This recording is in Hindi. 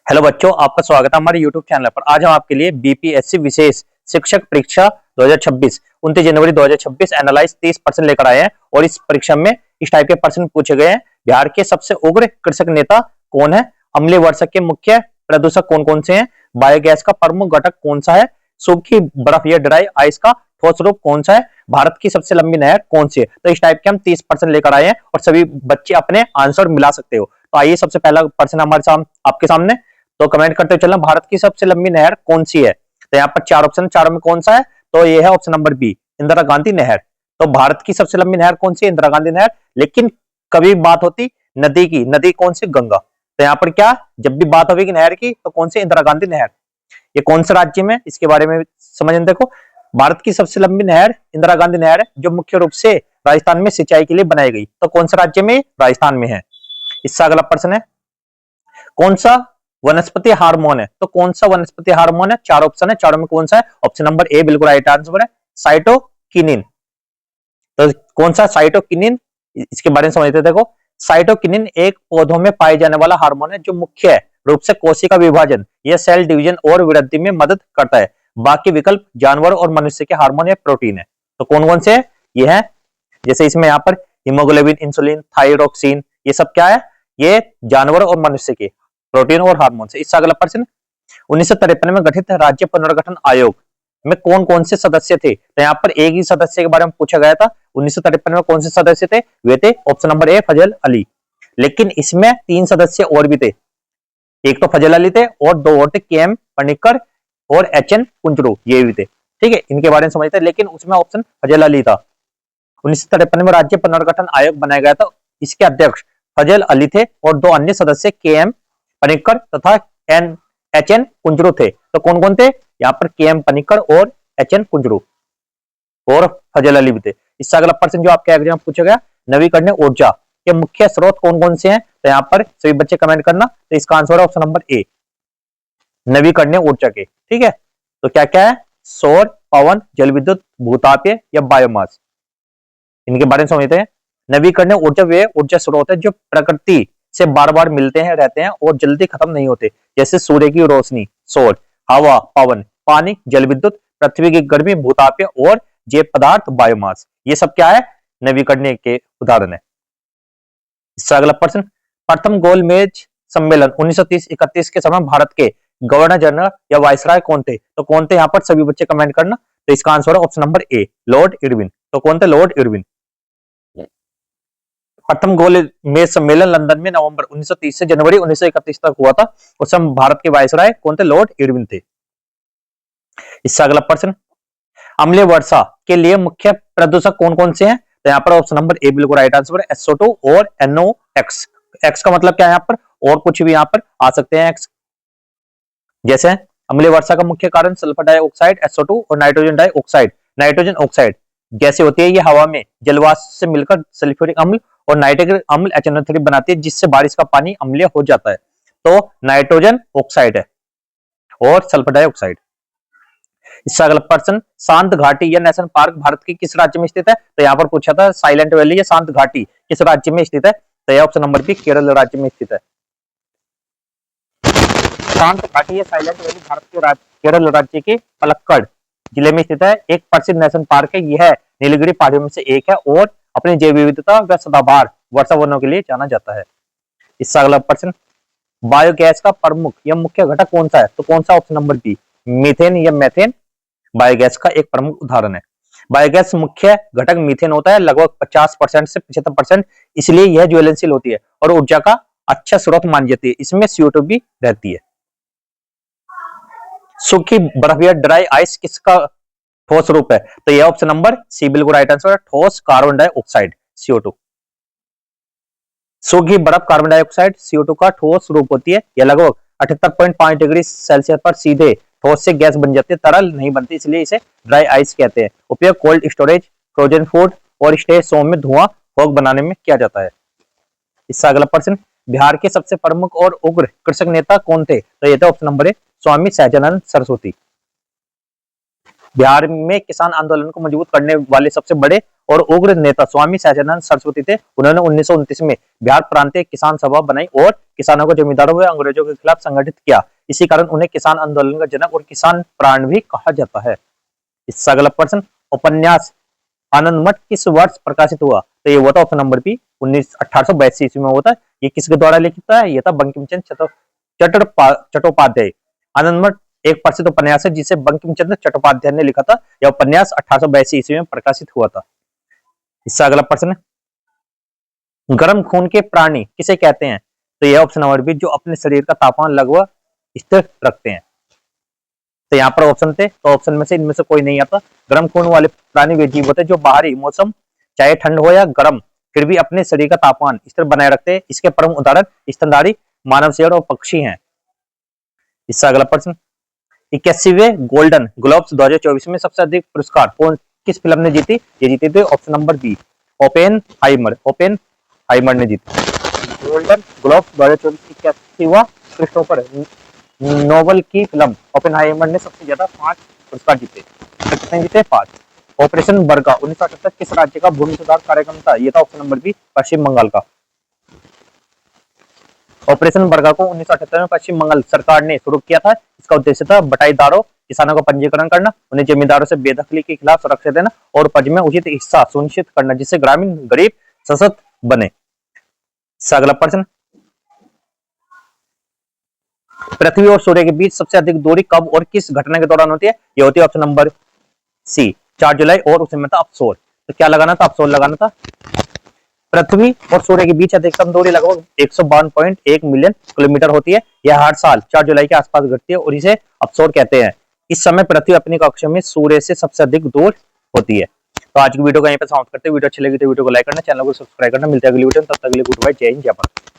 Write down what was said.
हेलो बच्चों, आपका स्वागत है हमारे YouTube चैनल पर। आज हम आपके लिए बीपीएससी विशेष शिक्षक परीक्षा 2026 29 जनवरी 2026 एनालाइज 30% लेकर आए हैं। और इस परीक्षा में इस टाइप के प्रश्न पूछे गए हैं। बिहार के सबसे उग्र कृषक नेता कौन है? अम्लीय वर्षा के मुख्य प्रदूषक कौन कौन से हैं? बायोगैस का प्रमुख घटक कौन सा है? सूखी बर्फ या ड्राई आइस का ठोस रूप कौन सा है? भारत की सबसे लंबी नहर कौन सी है? तो इस टाइप के हम 30% लेकर आए हैं और सभी बच्चे अपने आंसर मिला सकते हो। तो आइए, सबसे पहला प्रश्न हमारे आपके सामने, तो कमेंट करते चलना, भारत की सबसे लंबी नहर कौन सी है? तो यहाँ पर चार ऑप्शन, चारों में कौन सा है? तो ये है option number B, Indira Gandhi नहर। तो भारत की सबसे लंबी नहर कौन सी है? इंदिरा गांधी नहर। लेकिन कभी बात होती नदी की, नदी कौन सी? गंगा। तो यहाँ पर क्या, जब भी बात होगी नहर की तो कौन सी? इंदिरा गांधी नहर। ये कौन से राज्य में, इसके बारे में समझने देखो। भारत की सबसे लंबी नहर इंदिरा गांधी नहर है, जो मुख्य रूप से राजस्थान में सिंचाई के लिए बनाई गई। तो कौन से राज्य में? राजस्थान में है। इससे अगला प्रश्न है, कौन सा वनस्पति हार्मोन है? तो कौन सा वनस्पति हार्मोन है? चार ऑप्शन है, चारों में कौन सा है? ऑप्शन नंबर ए बिल्कुल राइट आंसर है, साइटोकिनिन। तो कौन सा? साइटोकिनिन। इसके बारे में समझते देखो। साइटोकिनिन एक पौधों में पाए जाने वाला हार्मोन है, जो मुख्य रूप से कोशिका विभाजन या सेल डिवीजन और वृद्धि में मदद करता है। बाकी विकल्प जानवर और मनुष्य के हार्मोन या प्रोटीन है। तो कौन कौन से है? ये है, जैसे इसमें यहाँ पर हीमोग्लोबिन, इंसुलिन, थायरोक्सिन, ये सब क्या है? ये जानवर और मनुष्य के प्रोटीन और हार्मोन से। इससे अगला प्रश्न, 1953 में गठित राज्य पुनर्गठन आयोग में कौन कौन से सदस्य थे? तो यहाँ पर एक ही सदस्य के बारे में पूछा गया था। 1953 में कौन से सदस्य थे? वे थे ऑप्शन नंबर ए, फजल अली। लेकिन इसमें तीन सदस्य और भी थे। एक तो फजल अली थे और दो और थे, के एम पनिक्कर और एच एन कुंजरू, ये भी थे। ठीक है, इनके बारे में समझते हैं। लेकिन उसमें ऑप्शन फजल अली था। 1953 में राज्य पुनर्गठन आयोग बनाया गया था। इसके अध्यक्ष फजल अली थे और दो अन्य सदस्य के एम पनिक्कर तथा एच एन कुंजरू थे। तो कौन कौन थे? यहाँ पर के एम पनिक्कर और एच एन कुंजरू और फजल अली भी थे। इससे अगला प्रश्न जो आपके एग्जाम में पूछा गया, नवीकरणीय ऊर्जा के मुख्य स्रोत कौन कौन से हैं? तो यहाँ पर सभी बच्चे कमेंट करना। तो इसका आंसर है ऑप्शन नंबर ए, नवीकरणीय ऊर्जा के। ठीक है, तो क्या क्या है? सौर, पवन, जल विद्युत, भूतापीय या बायोमास। इनके बारे में समझते हैं। नवीकरणीय ऊर्जा वे ऊर्जा स्रोत है जो प्रकृति से बार बार मिलते हैं, रहते हैं और जल्दी खत्म नहीं होते। जैसे सूर्य की रोशनी, सौर, हवा, पवन, पानी, जल विद्युत, पृथ्वी की गर्मी, भूतापीय और जैव पदार्थ, बायोमास। ये सब क्या है? नवीकरणीय के उदाहरण है। इससे अगला प्रश्न, प्रथम गोलमेज सम्मेलन 1930-31 के समय भारत के गवर्नर जनरल या वायसराय कौन थे? तो कौन थे? यहाँ पर सभी बच्चे कमेंट करना। तो इसका आंसर है option number A, Lord Irwin. तो कौन थे? Lord Irwin. प्रथम गोलमेज सम्मेलन लंदन में नवंबर 1930 से जनवरी 1931 तक हुआ था। उस समय भारत के वायसराय कौन थे? लॉर्ड इरविन थे। इससे अगला प्रश्न, अम्लीय वर्षा के लिए मुख्य प्रदूषक कौन कौन से हैं? तो यहाँ पर ऑप्शन नंबर ए बिल्कुल राइट आंसर है, SO2 और NOx। एक्स का मतलब क्या है यहाँ पर? और कुछ भी यहाँ पर आ सकते हैं एक्स। जैसे अम्लीय वर्षा का मुख्य कारण सल्फर डाइऑक्साइड, SO2 और नाइट्रोजन डाइऑक्साइड। नाइट्रोजन ऑक्साइड गैसे होती है, ये हवा में जलवाष्प से मिलकर सल्फ्यूरिक अम्ल और नाइट्रिक अम्ल HNO3 बनाती है, जिससे बारिश का पानी अम्लीय हो जाता है। तो नाइट्रोजन ऑक्साइड है और सल्फर डाइऑक्साइड। इससे अगला प्रश्न, शांत घाटी या नेशनल पार्क भारत के किस राज्य में स्थित है? तो यहाँ पर पूछा था साइलेंट वैली या शांत घाटी किस राज्य में स्थित है? तो यह ऑप्शन नंबर बी, केरल राज्य में स्थित है। शांत घाटी या साइलेंट वैली भारत के केरल राज्य के पलक्कड़ जिले में स्थित है। एक प्रसिद्ध नेशनल पार्क है। यह नीलगिरी पहाड़ियों में से एक है और अपनी जैव विविधता व सदाबहार वर्षा वनों के लिए जाना जाता है। इससे अगला प्रश्न, बायोगैस का प्रमुख या मुख्य घटक कौन सा है? तो कौन सा? ऑप्शन नंबर बी, मीथेन या मेथेन बायोगैस का एक प्रमुख उदाहरण है। बायोगैस मुख्य घटक मीथेन होता है, लगभग 50% से 75%। इसलिए यह ज्वलनशील होती है और ऊर्जा का अच्छा स्रोत मानी जाती है। इसमें CO2 भी रहती है। सूखी बर्फ या ड्राई आइस किसका ठोस रूप है? तो यह ऑप्शन नंबर सी बिल्कुल राइट आंसर है, ठोस कार्बन डाइऑक्साइड, CO2। सूखी बर्फ कार्बन डाइऑक्साइड CO2 का ठोस रूप होती है। यह लगभग 78.5 डिग्री सेल्सियस पर सीधे ठोस से गैस बन जाती है, तरल नहीं बनती, इसलिए इसे ड्राई आइस कहते हैं। उपयोग कोल्ड स्टोरेज, फ्रोजन फूड और स्टे सोम में धुआं फॉग बनाने में किया जाता है। इससे अगला प्रश्न, बिहार के सबसे प्रमुख और उग्र कृषक नेता कौन थे? तो ये था option number A, Swami Sahajanand Saraswati. Bihar में किसान आंदोलन को मजबूत करने वाले सबसे बड़े और उग्र नेता स्वामी सहजानंद सरस्वती थे। उन्होंने 1929 में बिहार प्रांतीय किसान सभा बनाई और किसानों को जमींदारों व अंग्रेजों के खिलाफ संगठित किया। इसी कारण उन्हें किसान आंदोलन का जनक और किसान प्राण भी कहा जाता है। इससे अगला प्रश्न, उपन्यास आनंद मठ किस वर्ष प्रकाशित हुआ? तो ये हुआ था ऑप्शन नंबर बी 1882 ईस्वी में हुआ था। ये किसके द्वारा लिखित था? ये था बंकिम चंद्र चट्टोपाध्याय। आनंद मठ एक प्रसिद्ध उपन्यास है जिसे बंकिम चंद्र चट्टोपाध्याय ने लिखा था। यह उपन्यास 1882 ईस्वी में प्रकाशित हुआ था। इससे अगला प्रश्न, गर्म खून के प्राणी किसे कहते हैं? तो यह ऑप्शन नंबर बी जो अपने शरीर का तापमान लगभग स्थिर रखते हैं। तो यहाँ पर ऑप्शन थे, तो ऑप्शन में से इनमें से कोई नहीं आता। गर्म खून वाले प्राणी वे जीव होते हैं जो बाहरी मौसम चाहे ठंड हो या गर्म फिर भी अपने शरीर का तापमान स्थिर बनाए रखते हैं। इसके प्रमुख उदाहरण स्तनधारी, मानव शेर और पक्षी हैं। इससे अगला प्रश्न, 81वें गोल्डन ग्लोब्स 2024 में सबसे अधिक पुरस्कार कौन किस फिल्म ने जीती? ये जीती थी ऑप्शन नंबर बी ओपेनहाइमर ने जीती। गोल्डन ग्लोब्स 2024 की 81वां क्रिस्टोफर नोबल की फिल्म ओपेनहाइमर ने सबसे ज्यादा 5 पुरस्कार जीते। कितने जीते? 5। ऑपरेशन बर्गा 1978 किस राज्य का भूमि सुधार कार्यक्रम था? ये था ऑप्शन नंबर बी पश्चिम बंगाल का। ऑपरेशन बर्गा को 1978 में पश्चिम बंगाल सरकार ने शुरू किया था। इसका उद्देश्य था बटाईदारों किसानों का पंजीकरण करना, उन्हें जमींदारों से बेदखली के खिलाफ सुरक्षा देना और उपज में उचित हिस्सा सुनिश्चित करना, जिससे ग्रामीण गरीब सशक्त बने। अगला प्रश्न, पृथ्वी और सूर्य के बीच सबसे अधिक दूरी कब और किस घटना के दौरान होती है? ये होती है ऑप्शन नंबर सी 4 जुलाई और उस समय था अपसोर। तो क्या लगाना था? अपसोर लगाना था। पृथ्वी और सूर्य के बीच अधिकतम दूरी लगभग 152.1 मिलियन किलोमीटर होती है। यह हर साल 4 जुलाई के आसपास घटती है और इसे अपसोर कहते हैं। इस समय पृथ्वी अपनी कक्षा में सूर्य से सबसे अधिक दूर होती है। तो आज की वीडियो को यहीं पर समाप्त करते हैं। वीडियो अच्छी लगी तो वीडियो को लाइक करना, चैनल को सब्सक्राइब करना। मिलते हैं अगली वीडियो में, तब तक के लिए गुड बाय, जय हिंद, जय भारत।